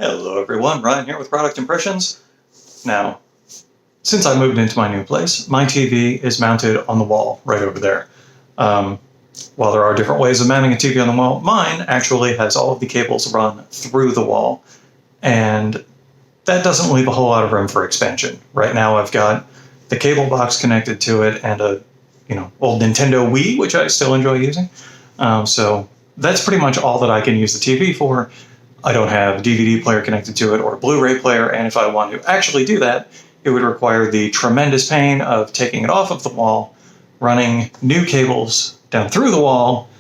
Hello everyone, Ryan here with Product Impressions. Now, since I moved into my new place, my TV is mounted on the wall right over there. While there are different ways of mounting a TV on the wall, mine actually has all of the cables run through the wall, and that doesn't leave a whole lot of room for expansion. Right now I've got the cable box connected to it and a old Nintendo Wii, which I still enjoy using. So that's pretty much all that I can use the TV for. I don't have a DVD player connected to it or a Blu-ray player, and if I want to actually do that, it would require the tremendous pain of taking it off of the wall, running new cables down through the wall,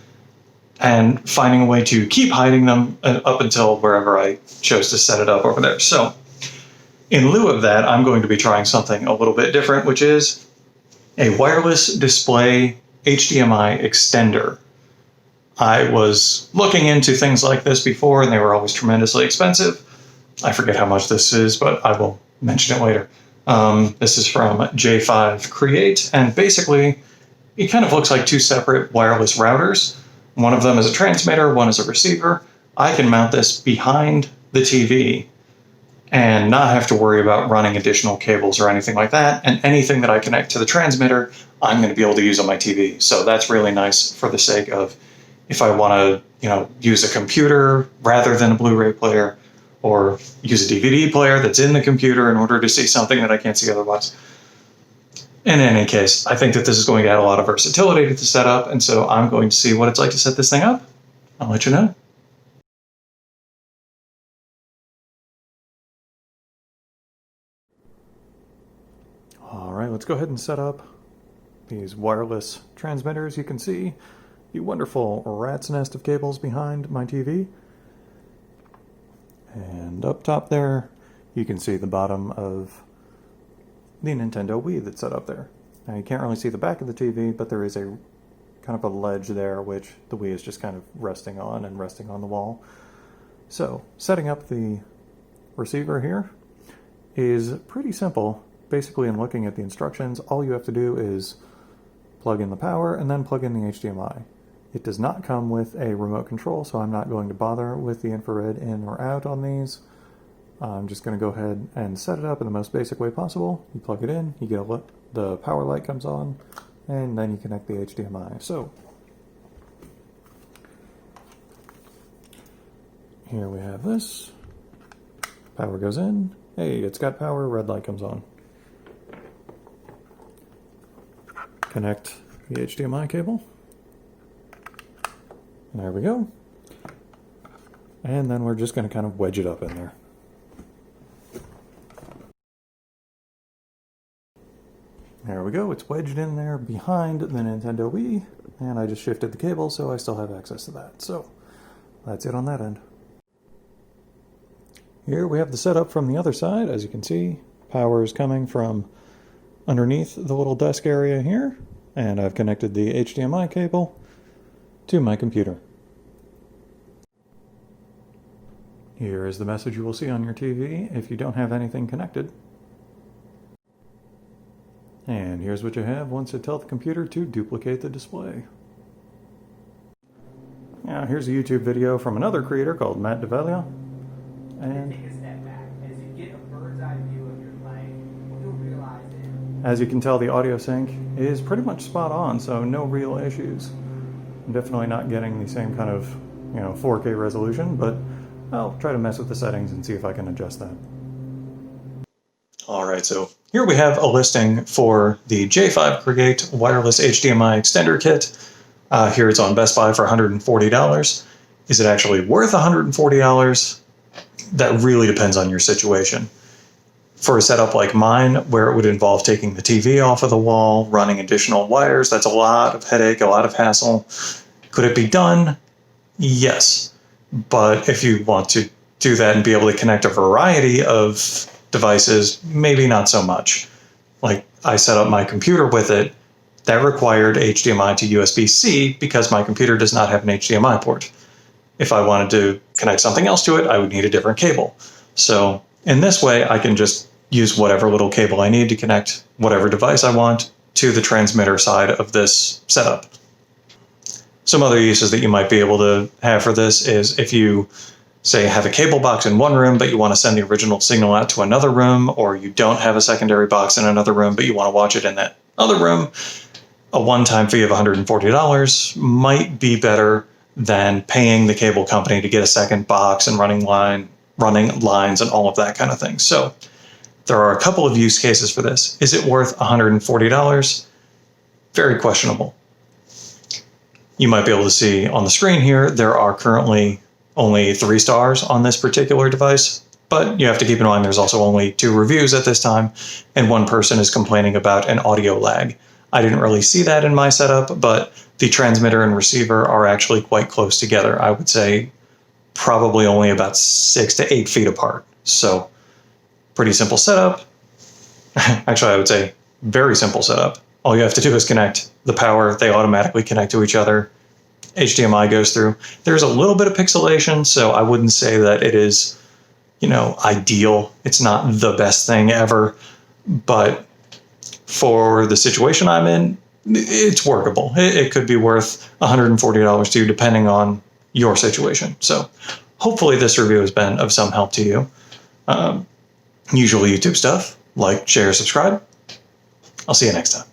and finding a way to keep hiding them up until wherever I chose to set it up over there. So, in lieu of that, I'm going to be trying something a little bit different, which is a wireless display HDMI extender. I was looking into things like this before, and they were always tremendously expensive. I forget how much this is, but I will mention it later. This is from j5create, and basically, it kind of looks like two separate wireless routers. One of them is a transmitter, one is a receiver. I can mount this behind the TV and not have to worry about running additional cables or anything like that, and anything that I connect to the transmitter, I'm going to be able to use on my TV. So that's really nice for the sake of if I want to, use a computer rather than a Blu-ray player, or use a DVD player that's in the computer in order to see something that I can't see otherwise. In any case, I think that this is going to add a lot of versatility to the setup, and so I'm going to see what it's like to set this thing up. I'll let you know. All right, let's go ahead and set up these wireless transmitters. You can see the wonderful rat's nest of cables behind my TV. And up top there, you can see the bottom of the Nintendo Wii that's set up there. Now you can't really see the back of the TV, but there is a kind of a ledge there which the Wii is just kind of resting on the wall. So setting up the receiver here is pretty simple. Basically, in looking at the instructions, all you have to do is plug in the power and then plug in the HDMI. It does not come with a remote control, so I'm not going to bother with the infrared in or out on these. I'm just going to go ahead and set it up in the most basic way possible. You plug it in, you get the power light comes on, and then you connect the HDMI. So here we have this. Power goes in. Hey, it's got power, red light comes on. Connect the HDMI cable. There we go. And then we're just going to kind of wedge it up in there. There we go. It's wedged in there behind the Nintendo Wii, and I just shifted the cable so I still have access to that. So that's it on that end. Here we have the setup from the other side. As you can see, power is coming from underneath the little desk area here, and I've connected the HDMI cable to my computer. Here is the message you will see on your TV if you don't have anything connected. And here's what you have once you tell the computer to duplicate the display. Now here's a YouTube video from another creator called Matt DeValia. And take a step back. As you get a bird's eye view of your play, what you'll realize is, as you can tell, the audio sync is pretty much spot on, so no real issues. I'm definitely not getting the same kind of 4K resolution, but I'll try to mess with the settings and see if I can adjust that. Alright, so here we have a listing for the j5create wireless HDMI extender kit. Here it's on Best Buy for $140. Is it actually worth $140? That really depends on your situation. For a setup like mine, where it would involve taking the TV off of the wall, running additional wires, that's a lot of headache, a lot of hassle. Could it be done? Yes. But if you want to do that and be able to connect a variety of devices, maybe not so much. Like, I set up my computer with it. That required HDMI to USB-C because my computer does not have an HDMI port. If I wanted to connect something else to it, I would need a different cable. So in this way, I can just use whatever little cable I need to connect whatever device I want to the transmitter side of this setup. Some other uses that you might be able to have for this is if you say, have a cable box in one room, but you want to send the original signal out to another room, or you don't have a secondary box in another room, but you want to watch it in that other room, a one-time fee of $140 might be better than paying the cable company to get a second box and running lines and all of that kind of thing. So there are a couple of use cases for this. Is it worth $140? Very questionable. You might be able to see on the screen here, there are currently only 3 stars on this particular device, but you have to keep in mind there's also only 2 reviews at this time, and one person is complaining about an audio lag. I didn't really see that in my setup, but the transmitter and receiver are actually quite close together. I would say probably only about 6 to 8 feet apart. So pretty simple setup. Actually, I would say very simple setup. All you have to do is connect the power. They automatically connect to each other. HDMI goes through. There's a little bit of pixelation, so I wouldn't say that it is, ideal. It's not the best thing ever, but for the situation I'm in, it's workable. It could be worth $140 to you, depending on your situation. So hopefully this review has been of some help to you. Usual YouTube stuff, like, share, subscribe. I'll see you next time.